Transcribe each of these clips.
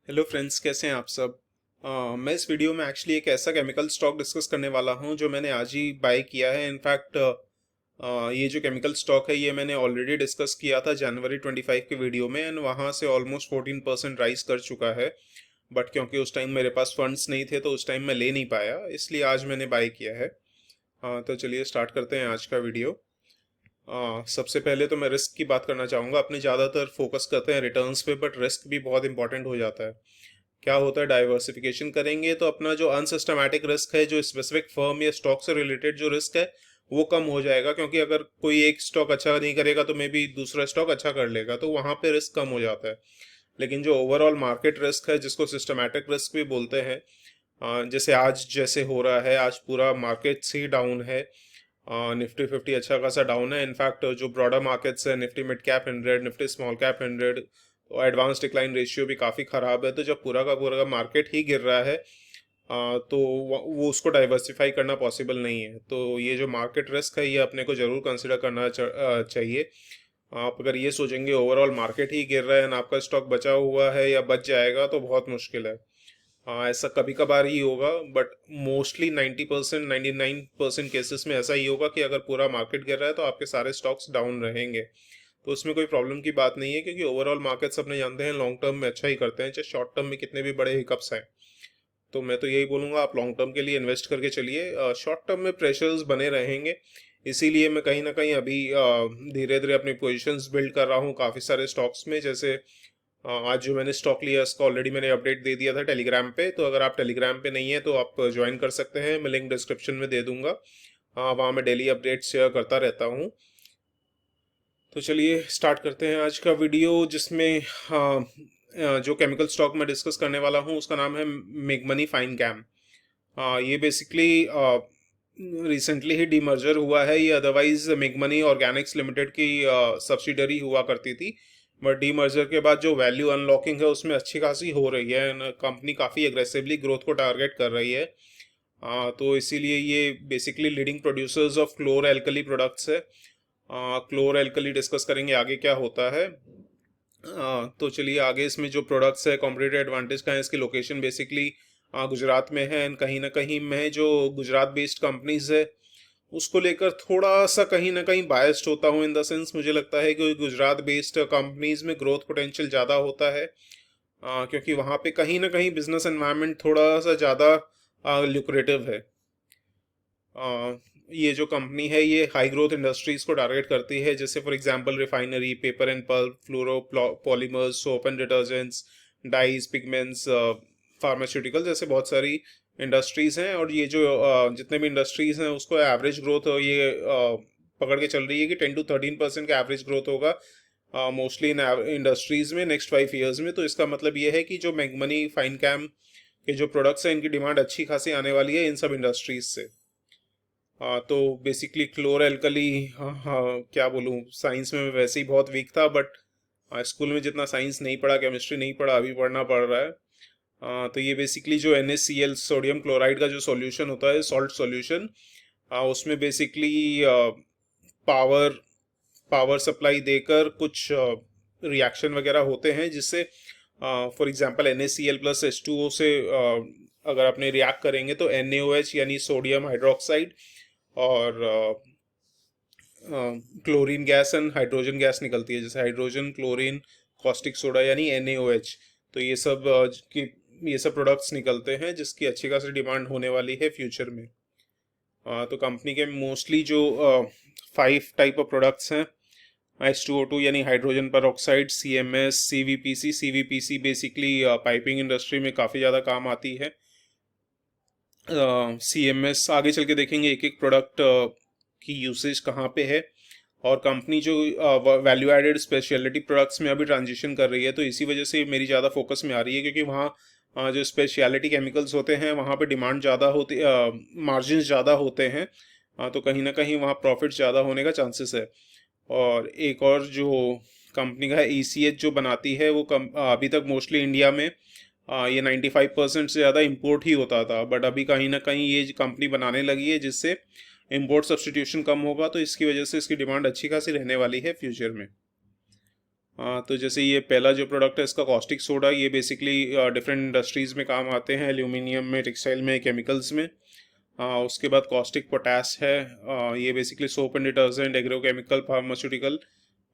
Hello friends, कैसे हैं आप सब। मैं इस वीडियो में एक्चुअली एक ऐसा केमिकल स्टॉक डिस्कस करने वाला हूं जो मैंने आज ही बाय किया है। इनफैक्ट ये जो केमिकल स्टॉक है ये मैंने ऑलरेडी डिस्कस किया था जनवरी 25 के वीडियो में, एंड वहां से ऑलमोस्ट 14% राइज कर चुका है। बट क्योंकि उस टाइम मेरे पास फंड्स नहीं थे तो उस टाइम मैं ले नहीं पाया, इसलिए आज मैंने बाय किया है। तो चलिए स्टार्ट करते हैं आज का वीडियो। सबसे पहले तो मैं रिस्क की बात करना चाहूँगा। अपने ज़्यादातर फोकस करते हैं रिटर्न्स पे, बट रिस्क भी बहुत इंपॉर्टेंट हो जाता है। क्या होता है, डाइवर्सिफिकेशन करेंगे तो अपना जो अनसिस्टमैटिक रिस्क है, जो स्पेसिफिक फर्म या स्टॉक से रिलेटेड जो रिस्क है वो कम हो जाएगा, क्योंकि अगर कोई एक स्टॉक अच्छा नहीं करेगा तो मे बी दूसरा स्टॉक अच्छा कर लेगा, तो वहां पे रिस्क कम हो जाता है। लेकिन जो ओवरऑल मार्केट रिस्क है, जिसको सिस्टमैटिक रिस्क भी बोलते हैं, जैसे आज जैसे हो रहा है, आज पूरा मार्केट ही डाउन है। निफ्टी 50 अच्छा खासा डाउन है। इनफैक्ट जो ब्रॉडर मार्केट्स है, Nifty mid cap 100, Nifty small cap 100, तो एडवांस डिक्लाइन रेशियो भी काफ़ी ख़राब है। तो जब पूरा का पूरा मार्केट ही गिर रहा है, तो वो उसको डाइवर्सिफाई करना पॉसिबल नहीं है। तो ये जो मार्केट रिस्क है ये अपने को ज़रूर कंसिडर करना चाहिए। आप अगर ये सोचेंगे ओवरऑल मार्केट ही गिर रहा है और आपका स्टॉक बचा हुआ है या बच जाएगा, तो बहुत मुश्किल है। हाँ, ऐसा कभी कभार ही होगा, बट मोस्टली 90%, 99% केसेस में ऐसा ही होगा कि अगर पूरा मार्केट गिर रहा है तो आपके सारे स्टॉक्स डाउन रहेंगे। तो उसमें कोई प्रॉब्लम की बात नहीं है, क्योंकि ओवरऑल मार्केट्स अपने जानते हैं लॉन्ग टर्म में अच्छा ही करते हैं, चाहे शॉर्ट टर्म में कितने भी बड़े हिकअप्स आए। तो मैं तो यही बोलूँगा, आप लॉन्ग टर्म के लिए इन्वेस्ट करके चलिए। शॉर्ट टर्म में प्रेशर्स बने रहेंगे, इसीलिए मैं कहीं ना कहीं अभी धीरे धीरे अपनी पोजीशंस बिल्ड कर रहा हूँ काफ़ी सारे स्टॉक्स में। जैसे आज जो मैंने स्टॉक लिया उसका ऑलरेडी मैंने अपडेट दे दिया था टेलीग्राम पे, तो अगर आप टेलीग्राम पे नहीं है तो आप ज्वाइन कर सकते हैं, मैं लिंक डिस्क्रिप्शन में दे दूंगा। वहाँ मैं डेली अपडेट शेयर करता रहता हूँ। तो चलिए स्टार्ट करते हैं आज का वीडियो, जिसमें जो केमिकल स्टॉक मैं डिस्कस करने वाला हूँ उसका नाम है मेगमनी फाइन कैम। ये बेसिकली रिसेंटली ही डीमर्जर हुआ है। ये अदरवाइज मेगमनी ऑर्गेनिक्स लिमिटेड की सब्सिडरी हुआ करती थी, बट डीमर्जर के बाद जो वैल्यू अनलॉकिंग है उसमें अच्छी खासी हो रही है। कंपनी काफ़ी एग्रेसिवली ग्रोथ को टारगेट कर रही है। तो इसीलिए ये basically leading producers of chlor alkali products है। क्लोर एल्कली डिस्कस करेंगे आगे क्या होता है। तो चलिए आगे इसमें जो प्रोडक्ट्स है, कॉम्पिटिटिव एडवांटेज का है, इसकी लोकेशन बेसिकली गुजरात में है। एंड कहीं ना कहीं मैं जो गुजरात बेस्ड कंपनीज है उसको लेकर थोड़ा सा कहीं ना कहीं बायस्ड होता हूँ। इन द सेंस मुझे लगता है कि गुजरात बेस्ड कंपनीज में ग्रोथ पोटेंशियल ज़्यादा होता है, क्योंकि वहाँ पे कहीं ना कहीं बिजनेस एनवायरनमेंट थोड़ा सा ज़्यादा ल्यूक्रेटिव है। ये जो कंपनी है ये हाई ग्रोथ इंडस्ट्रीज को टारगेट करती है, जैसे for example refinery, paper and pulp, fluoro polymers, soap and detergents, dyes, pigments, pharmaceutical, जैसे बहुत सारी इंडस्ट्रीज हैं। और ये जो जितने भी इंडस्ट्रीज हैं उसको एवरेज ग्रोथ ये पकड़ के चल रही है कि 10 to 13% का एवरेज ग्रोथ होगा मोस्टली इन इंडस्ट्रीज में नेक्स्ट 5 ईयर्स में। तो इसका मतलब ये है कि जो मैगमनी फाइन कैम के जो प्रोडक्ट्स हैं इनकी डिमांड अच्छी खासी आने वाली है इन सब इंडस्ट्रीज से। तो बेसिकली क्लोर एल्कली, हाँ हाँ क्या बोलूँ, साइंस में मैं वैसे ही बहुत वीक था, बट स्कूल में जितना साइंस नहीं पढ़ा, केमिस्ट्री नहीं पढ़ा, अभी पढ़ना पड़ रहा है। तो ये बेसिकली जो NaCl सोडियम क्लोराइड का जो सॉल्यूशन होता है, सॉल्ट सॉल्यूशन, उसमें बेसिकली पावर पावर सप्लाई देकर कुछ रिएक्शन वगैरह होते हैं, जिससे for example NaCl plus H2O से अगर अपने रिएक्ट करेंगे तो NaOH यानी सोडियम हाइड्रोक्साइड और chlorine gas and hydrogen gas निकलती है, जैसे हाइड्रोजन, क्लोरीन, कॉस्टिक सोडा यानी NaOH। तो ये सब प्रोडक्ट्स निकलते हैं जिसकी अच्छी खासी डिमांड होने वाली है फ्यूचर में। तो कंपनी के मोस्टली जो 5 टाइप ऑफ प्रोडक्ट्स हैं, H2O2 यानी हाइड्रोजन पर oxide, CMS, CVPC basically piping industry में काफ़ी ज़्यादा काम आती है। CMS आगे चल के देखेंगे एक एक प्रोडक्ट की यूसेज कहाँ पे है। और कंपनी जो वैल्यू एडेड स्पेशलिटी प्रोडक्ट्स में अभी ट्रांजिशन कर रही है, तो इसी वजह से मेरी ज़्यादा फोकस में आ रही है, क्योंकि वहाँ जो स्पेशलिटी केमिकल्स होते हैं वहाँ पे डिमांड ज़्यादा होती, मार्जिन ज़्यादा होते हैं। तो कहीं ना कहीं वहाँ प्रॉफिट ज़्यादा होने का चांसेस है। और एक और जो कंपनी का है ECH जो बनाती है, वो अभी तक मोस्टली इंडिया में ये 95% से ज़्यादा इंपोर्ट ही होता था, बट अभी कहीं ना कहीं ये कंपनी बनाने लगी है जिससे इंपोर्ट सब्सटीट्यूशन कम होगा, तो इसकी वजह से इसकी डिमांड अच्छी खासी रहने वाली है फ्यूचर में। तो जैसे ये पहला जो प्रोडक्ट है इसका कॉस्टिक सोडा, ये बेसिकली डिफरेंट इंडस्ट्रीज़ में काम आते हैं, एल्यूमिनियम में, टेक्सटाइल में, केमिकल्स में। उसके बाद कॉस्टिक पोटास है, ये basically soap and detergent, agrochemical, pharmaceutical.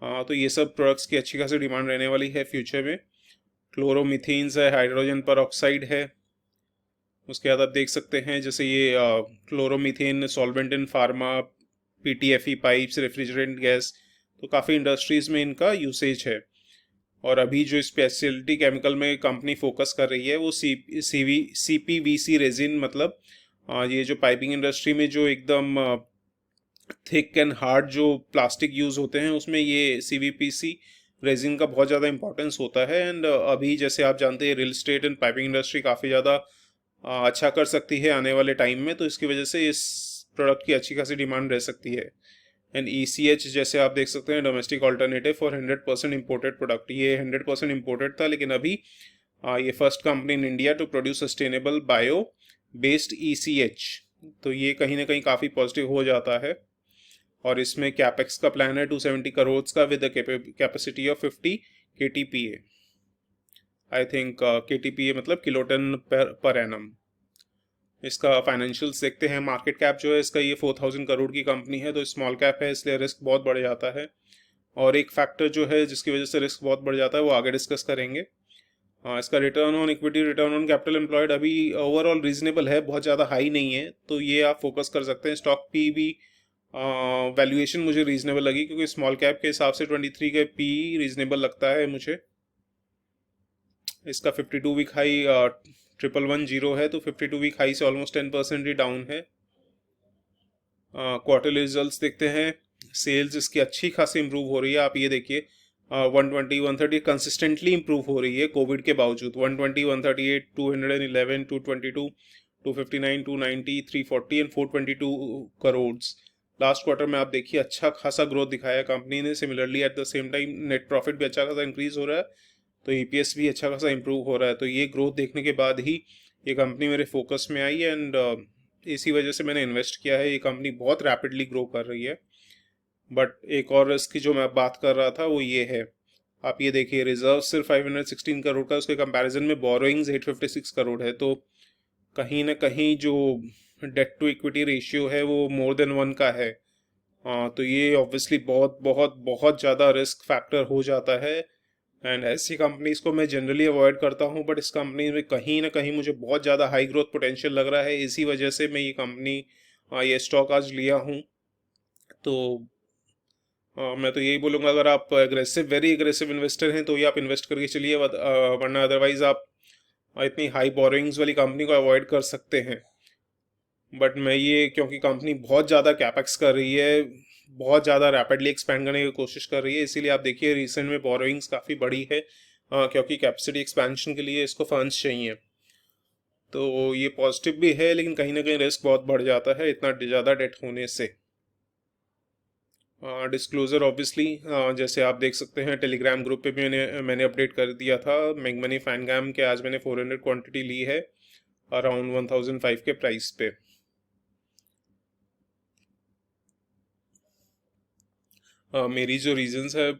तो ये सब प्रोडक्ट्स की अच्छी खासी डिमांड रहने वाली है फ्यूचर में। क्लोरोमीथेन्स है, हाइड्रोजन पर है। उसके बाद आप देख सकते हैं जैसे ये chloromethane solvent in pharma, PTFE pipes, refrigerant gas, तो काफ़ी इंडस्ट्रीज़ में इनका यूसेज है। और अभी जो स्पेशलिटी केमिकल में कंपनी फोकस कर रही है वो सीपीवीसी रेजिन, मतलब ये जो पाइपिंग इंडस्ट्री में जो एकदम थिक एंड हार्ड जो प्लास्टिक यूज़ होते हैं उसमें ये सीवीपीसी रेजिन का बहुत ज़्यादा इंपॉर्टेंस होता है। एंड अभी जैसे आप जानते हैं real estate and piping industry काफ़ी ज़्यादा अच्छा कर सकती है आने वाले टाइम में, तो इसकी वजह से इस प्रोडक्ट की अच्छी खासी डिमांड रह सकती है। एंड ECH जैसे आप देख सकते हैं, domestic alternative for 100% imported product, ये 100% इम्पोर्टेड था, लेकिन अभी ये first company in India to produce sustainable bio based ECH, तो ये कहीं ना कहीं काफ़ी पॉजिटिव हो जाता है। और इसमें कैपेक्स का प्लान है 270 करोड़ का with capacity of 50 KTPA। I think KTPA मतलब किलोटन पर एनम। इसका फाइनेंशियल्स देखते हैं। मार्केट कैप जो है इसका, ये 4000 करोड़ की कंपनी है, तो स्मॉल कैप है इसलिए रिस्क बहुत बढ़ जाता है। और एक फैक्टर जो है जिसकी वजह से रिस्क बहुत बढ़ जाता है वो आगे डिस्कस करेंगे। इसका return on equity, return on capital employed अभी ओवरऑल रीजनेबल है, बहुत ज़्यादा हाई नहीं है, तो ये आप फोकस कर सकते हैं। स्टॉक पी भी वैल्यूएशन मुझे रीजनेबल लगी, क्योंकि स्मॉल कैप के हिसाब से 23 के पी रीजनेबल लगता है मुझे। इसका 52 वीक हाई 1110 है, तो 52 वीक हाई से ऑलमोस्ट 10% ही डाउन है। क्वार्टरली रिजल्ट्स देखते हैं। सेल्स इसकी अच्छी खासी इंप्रूव हो रही है, आप ये देखिए 120 130 कंसिस्टेंटली इंप्रूव हो रही है कोविड के बावजूद। 120 138 211 222 259 290 340 एंड 422 करोड़। लास्ट क्वार्टर में आप देखिए अच्छा खासा ग्रोथ दिखाया कंपनी ने। Similarly at the same time net profit भी अच्छा खासा इंक्रीज हो रहा है, तो EPS भी अच्छा खासा इंप्रूव हो रहा है। तो ये ग्रोथ देखने के बाद ही ये कंपनी मेरे फोकस में आई, एंड इसी वजह से मैंने इन्वेस्ट किया है। ये कंपनी बहुत रैपिडली ग्रो कर रही है। बट एक और रिस्क की जो मैं बात कर रहा था वो ये है, आप ये देखिए रिजर्व सिर्फ 516 करोड़ का, उसके कंपैरिजन में बोरोइंग्स 856 करोड़ है, तो कहीं ना कहीं जो डेट टू इक्विटी रेशियो है वो मोर देन 1 का है। तो ये ऑब्वियसली बहुत बहुत बहुत ज़्यादा रिस्क फैक्टर हो जाता है, एंड ऐसी कंपनीज को मैं जनरली अवॉइड करता हूँ। बट इस कंपनी में कहीं ना कहीं मुझे बहुत ज़्यादा हाई ग्रोथ पोटेंशियल लग रहा है, इसी वजह से मैं ये कंपनी ये स्टॉक आज लिया हूँ। तो मैं तो यही बोलूँगा, अगर आप वेरी एग्रेसिव इन्वेस्टर हैं तो ये आप इन्वेस्ट करके चलिए, वरना अदरवाइज आप इतनी हाई बोरिंग्स वाली कंपनी को अवॉइड कर सकते हैं। बट मैं ये, क्योंकि कंपनी बहुत ज़्यादा कैपेक्स कर रही है, बहुत ज़्यादा रैपिडली एक्सपेंड करने की कोशिश कर रही है, इसीलिए आप देखिए रिसेंट में बोरोइंग्स काफ़ी बढ़ी है, क्योंकि कैपेसिटी एक्सपेंशन के लिए इसको फंड्स चाहिए। तो ये पॉजिटिव भी है, लेकिन कहीं ना कहीं रिस्क बहुत बढ़ जाता है इतना ज़्यादा डेट होने से। डिस्क्लोजर ऑब्वियसली जैसे आप देख सकते हैं टेलीग्राम ग्रुप पे भी मैंने अपडेट कर दिया था। मैगमनी फैनगैम के आज मैंने 400 क्वांटिटी ली है अराउंड 1005 के प्राइस पे। मेरी जो रीजंस है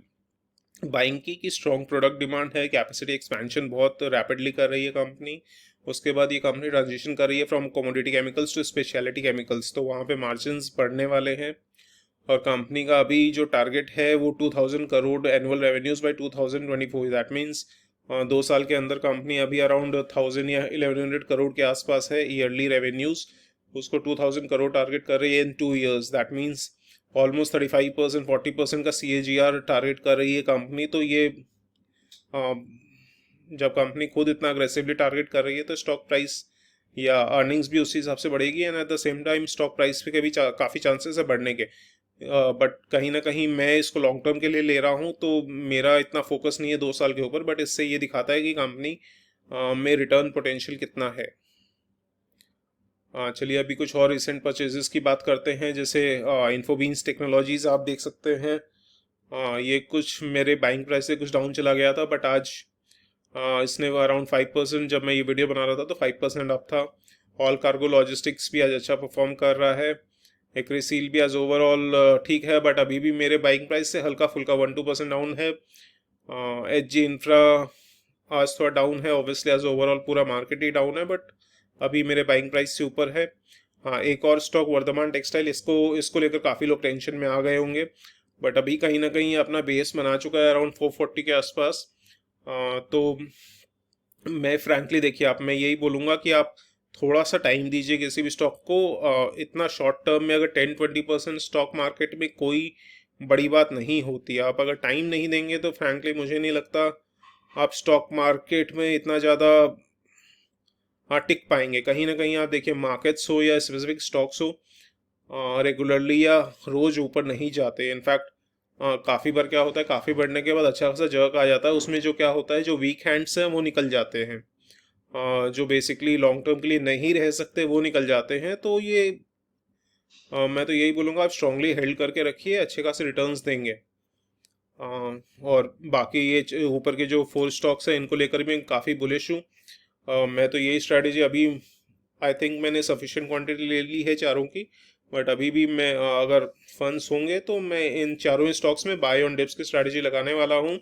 बाइंग की स्ट्रॉन्ग प्रोडक्ट डिमांड है, कैपेसिटी एक्सपेंशन बहुत रैपिडली कर रही है कंपनी। उसके बाद ये कंपनी ट्रांजिशन कर रही है from commodity chemicals to speciality chemicals, तो वहाँ पे मार्जिन्स बढ़ने वाले हैं। और कंपनी का अभी जो टारगेट है वो 2000 crore annual revenues by 2024। That means 2 साल के अंदर कंपनी अभी अराउंड 1000 या 1100 करोड़ के आसपास है ईयरली रेवेन्यूज, उसको 2000 करोड़ टारगेट कर रही है इन 2 years। दैट मीन्स ऑलमोस्ट 35% 40% का CAGR टारगेट कर रही है कंपनी। तो ये जब कंपनी खुद इतना अग्रेसिवली टारगेट कर रही है तो स्टॉक प्राइस या अर्निंग्स भी उसी हिसाब से बढ़ेगी, and at the same time stock price पे भी काफ़ी चांसेस है बढ़ने के। बट कहीं ना कहीं मैं इसको लॉन्ग टर्म के लिए ले रहा हूँ, तो मेरा इतना फोकस नहीं है 2 साल के ऊपर, बट इससे ये दिखाता है कि कंपनी में रिटर्न पोटेंशियल कितना है। चलिए अभी कुछ और रिसेंट परचेजेस की बात करते हैं। जैसे इन्फोबीन्स टेक्नोलॉजीज आप देख सकते हैं, ये कुछ मेरे बाइंग प्राइस से कुछ डाउन चला गया था, बट आज इसने अराउंड 5%, जब मैं ये वीडियो बना रहा था तो 5% अप था। ऑल कार्गो लॉजिस्टिक्स भी आज अच्छा परफॉर्म कर रहा है। एक्रेसील भी आज ओवरऑल ठीक है, बट अभी भी मेरे बाइंग प्राइस से हल्का फुल्का 1-2% डाउन है। एच जी इंफ्रा आज थोड़ा डाउन है, ऑब्वियसली आज ओवरऑल पूरा मार्केट ही डाउन है, बट अभी मेरे बाइंग प्राइस से ऊपर है। हाँ, एक और स्टॉक वर्धमान टेक्सटाइल, इसको इसको लेकर काफ़ी लोग टेंशन में आ गए होंगे, बट अभी कहीं ना कहीं अपना बेस बना चुका है अराउंड 440 के आसपास। तो मैं फ्रैंकली देखिए, आप मैं यही बोलूँगा कि आप थोड़ा सा टाइम दीजिए किसी भी स्टॉक को। इतना शॉर्ट टर्म में अगर 10-20% स्टॉक मार्केट में कोई बड़ी बात नहीं होती। आप अगर टाइम नहीं देंगे तो फ्रैंकली मुझे नहीं लगता आप स्टॉक मार्केट में इतना ज़्यादा टिक पाएंगे। कहीं ना कहीं आप देखिए, मार्केट्स हो या स्पेसिफिक स्टॉक्स हो, रेगुलरली या रोज ऊपर नहीं जाते। इनफैक्ट काफ़ी बार क्या होता है, काफ़ी बढ़ने के बाद अच्छा खासा जर्क आ जाता है, उसमें जो क्या होता है, जो वीक हैंड्स हैं वो निकल जाते हैं। जो बेसिकली लॉन्ग टर्म के लिए नहीं रह सकते वो निकल जाते हैं। तो ये मैं तो यही बोलूँगा, आप स्ट्रांगली हेल्ड करके रखिए, अच्छे खासे रिटर्न्स देंगे। और बाकी ये ऊपर के जो 4 स्टॉक्स हैं इनको लेकर भी काफ़ी बुलिश हूँ। मैं तो यही स्ट्रैटेजी अभी, आई थिंक मैंने सफिशिएंट क्वांटिटी ले ली है चारों की, बट अभी भी मैं अगर फंड्स होंगे तो मैं इन चारों ही स्टॉक्स में बाय ऑन डिप्स की स्ट्रैटेजी लगाने वाला हूँ।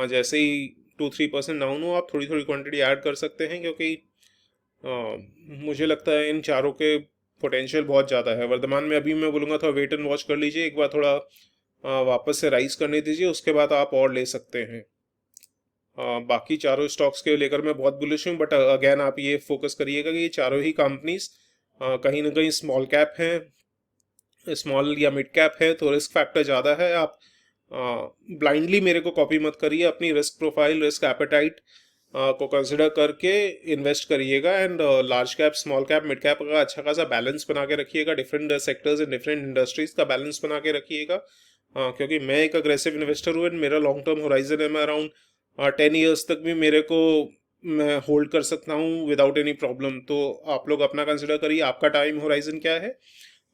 जैसे ही 2-3% डाउन हो, आप थोड़ी थोड़ी क्वांटिटी ऐड कर सकते हैं, क्योंकि मुझे लगता है इन चारों के पोटेंशियल बहुत ज़्यादा है। वर्तमान में अभी मैं बोलूँगा थोड़ा वेट एंड वॉच कर लीजिए, एक बार थोड़ा वापस से राइज करने दीजिए, उसके बाद आप और ले सकते हैं। बाकी चारों स्टॉक्स के लेकर मैं बहुत बुलिश हूँ, बट अगेन आप ये फोकस करिएगा कि ये चारों ही कंपनीज कहीं ना कहीं स्मॉल कैप हैं, स्मॉल या मिड कैप है, तो रिस्क फैक्टर ज़्यादा है। आप ब्लाइंडली मेरे को कॉपी मत करिए, अपनी रिस्क प्रोफाइल, रिस्क एपेटाइट को कंसिडर करके इन्वेस्ट करिएगा। And large cap, small cap, mid cap का अच्छा खासा बैलेंस बना के रखिएगा, different sectors and different industries का बैलेंस बना के रखिएगा। क्योंकि मैं एक अग्रेसिव इन्वेस्टर हूँ एंड मेरा लॉन्ग टर्म होराइजन है, मैं अराउंड 10 ईयर्स तक भी मेरे को मैं होल्ड कर सकता हूँ विदाउट एनी प्रॉब्लम। तो आप लोग अपना कंसिडर करिए, आपका टाइम होराइजन क्या है,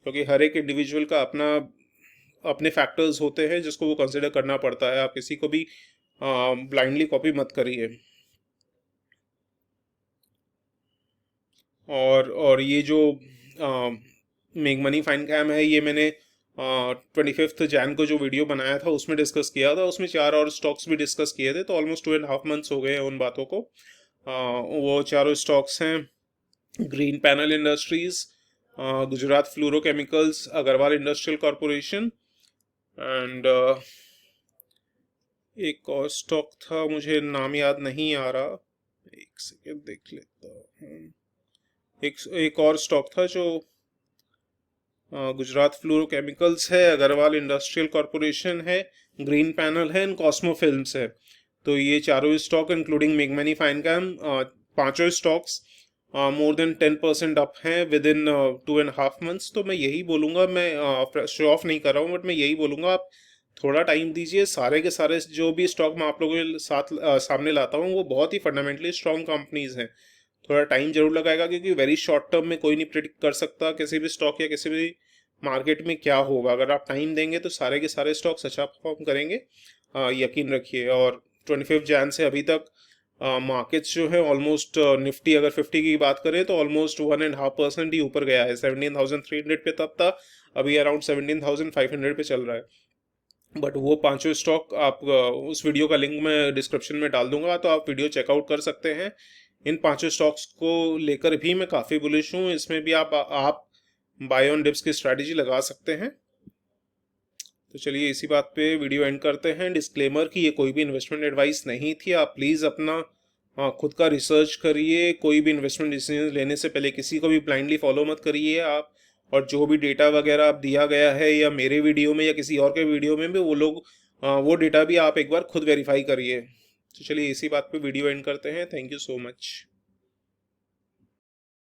क्योंकि हर एक इंडिविजुअल का अपना अपने फैक्टर्स होते हैं जिसको वो कंसिडर करना पड़ता है। आप किसी को भी ब्लाइंडली कॉपी मत करिए। और ये जो मेक मनी फाइन कैम है, ये मैंने 25 जैन को जो वीडियो बनाया था उसमें डिस्कस किया था, उसमें 4 और स्टॉक्स भी डिस्कस किए थे, तो ऑलमोस्ट 2.5 मंथ्स हो गए हैं उन बातों को। वो चारों स्टॉक्स हैं Green Panel Industries, Gujarat Fluorochemicals, Agarwal Industrial Corporation, and एक और स्टॉक था, मुझे नाम याद नहीं आ रहा, एक सेकेंड देख लेता हूँ। एक और स्टॉक था जो गुजरात फ्लोरोकेमिकल्स है, अग्रवाल इंडस्ट्रियल कॉरपोरेशन है, ग्रीन पैनल है एंड कॉस्मो फिल्म्स है। तो ये चारों स्टॉक इंक्लूडिंग मेक मनी फाइन कैम, पांचों स्टॉक्स मोर देन 10% अप हैं विद इन 2.5 मंथ्स। तो मैं यही बोलूँगा, मैं शो ऑफ नहीं कर रहा हूँ, बट मैं यही बोलूँगा आप थोड़ा टाइम दीजिए। सारे के सारे जो भी स्टॉक मैं आप लोगों के साथ सामने लाता हूँ वो बहुत ही फंडामेंटली स्ट्रॉन्ग कंपनीज हैं। थोड़ा टाइम जरूर लगाएगा, क्योंकि वेरी शॉर्ट टर्म में कोई नहीं प्रिडिक्ट कर सकता किसी भी स्टॉक या किसी भी मार्केट में क्या होगा। अगर आप टाइम देंगे तो सारे के सारे स्टॉक्स अच्छा परफॉर्म करेंगे, यकीन रखिए। और 25 जैन से अभी तक मार्केट्स जो है ऑलमोस्ट, निफ्टी अगर 50 की बात करें तो ऑलमोस्ट 1.5% ही ऊपर गया है। 17,300 पे तब था, अभी अराउंड 17,500 पे चल रहा है। बट वो पांचों स्टॉक आप उस वीडियो का लिंक मैं डिस्क्रिप्शन में डाल दूंगा, तो आप वीडियो चेकआउट कर सकते हैं। इन पांचों स्टॉक्स को लेकर भी मैं काफ़ी बुलिश हूँ, इसमें भी आप बाय ऑन डिप्स की स्ट्रैटेजी लगा सकते हैं। तो चलिए इसी बात पे वीडियो एंड करते हैं। डिस्क्लेमर कि ये कोई भी इन्वेस्टमेंट एडवाइस नहीं थी, आप प्लीज़ अपना खुद का रिसर्च करिए। कोई भी इन्वेस्टमेंट डिसीजन लेने से पहले किसी को भी ब्लाइंडली फॉलो मत करिए आप। और जो भी डेटा वगैरह आप दिया गया है या मेरे वीडियो में या किसी और के वीडियो में भी, वो डेटा भी आप एक बार खुद वेरीफाई करिए। तो चलिए इसी बात पे वीडियो एंड करते हैं। Thank you so much.